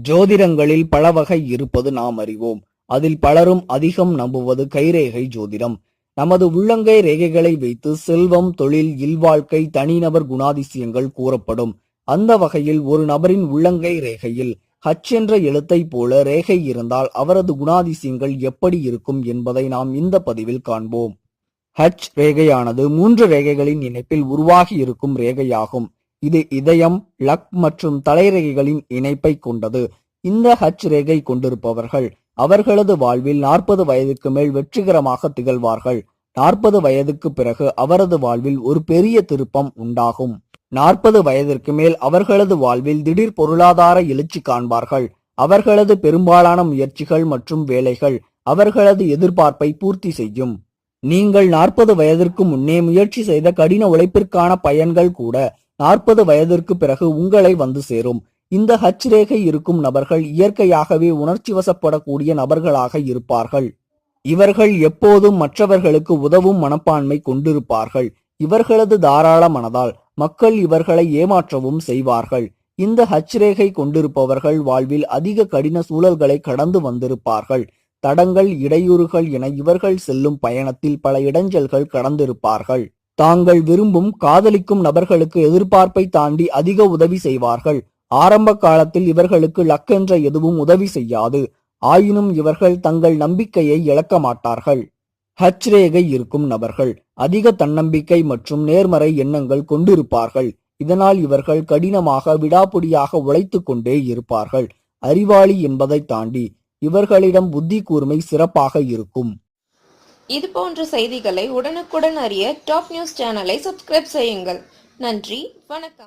ஜோதிடங்களில் பல வகை இருப்பது நாம் அறிவோம். அதில் பலரும் அதிகம் நம்புவது கைரேகை ஜோதிடம். நமது உள்ளங்கை ரேகைகளை வைத்து செல்வம், தொழில், இல்வாழ்க்கை, தனிநபர் குணாதிசயங்கள் கூறப்படும். அந்த வகையில் ஒரு நபரின் உள்ளங்கை ரேகையில் ஹச் என்ற எழுத்தை போல ரேகை இருந்தால் அவரது குணாதிசயங்கள் எப்படி இருக்கும் என்பதை நாம் இந்த பதிவில் காண்போம். ஹச் ரேகையானது 3 ரேகைகளின் இணைப்பில் உருவாகி இருக்கும் ரேகையாகும். இது இதயம், லக் மற்றும் தலைரேகைகளின் இணைப்பை கொண்டது. இந்த ஹச் ரேகை கொண்டிருப்பவர்கள் அவர்களது வாழ்வில் 40 வயதுக்கு மேல் வெற்றிகரமாக திகழ்வார்கள். 40 வயதுக்கு பிறகு அவரது வாழ்வில் ஒரு பெரிய திருப்பம் உண்டாகும். 40 வயதிற்கு மேல் அவர்களது வாழ்வில் திடீர் பொருளாதார எழுச்சி காண்பார்கள். அவர்களது பெரும்பாலான முயற்சிகள் மற்றும் வேலைகள் அவர்களது எதிர்பார்ப்பை பூர்த்தி செய்யும். நீங்கள் 40 வயதிற்கு முன்னே முயற்சி செய்த கடின உழைப்பிற்கான பயன்கள் கூட 40 வயதிற்கு பிறகு உங்களை வந்து சேரும். இந்த ஹச் ரேகை இருக்கும் நபர்கள் இயற்கையாகவே உணர்ச்சி வசப்படக்கூடிய நபர்களாக இருப்பார்கள். இவர்கள் எப்போதும் மற்றவர்களுக்கு உதவும் மனப்பான்மை கொண்டிருப்பார்கள். இவர்களது தாராள மனதால் மக்கள் இவர்களை ஏமாற்றவும் செய்வார்கள். இந்த ஹச் ரேகை கொண்டிருப்பவர்கள் வாழ்வில் அதிக கடின சூழல்களை கடந்து வந்திருப்பார்கள். தடங்கள், இடையூறுகள் என இவர்கள் செல்லும் பயணத்தில் பல இடைஞ்சல்கள் கடந்திருப்பார்கள். தாங்கள் விரும்பும் காதலிக்கும் நபர்களுக்கு எதிர்பார்ப்பை தாண்டி அதிக உதவி செய்வார்கள். ஆரம்ப காலத்தில் இவர்களுக்கு லக் என்ற எதுவும் உதவி செய்யாது. ஆயினும் இவர்கள் தங்கள் நம்பிக்கையை இழக்க மாட்டார்கள். ஹச் ரேகை இருக்கும் நபர்கள் அதிக தன்னம்பிக்கை மற்றும் நேர்மறை எண்ணங்கள் கொண்டிருப்பார்கள். இதனால் இவர்கள் கடினமாக விடாப்பிடியாக உழைத்து கொண்டே இருப்பார்கள். அறிவாளி என்பதை தாண்டி இவர்களிடம் புத்தி கூர்மை சிறப்பாக இருக்கும். இது போன்ற செய்திகளை உடனுக்குடன் அறிய டாப் நியூஸ் சேனலை சப்ஸ்கிரைப் செய்யுங்கள். நன்றி, வணக்கம்.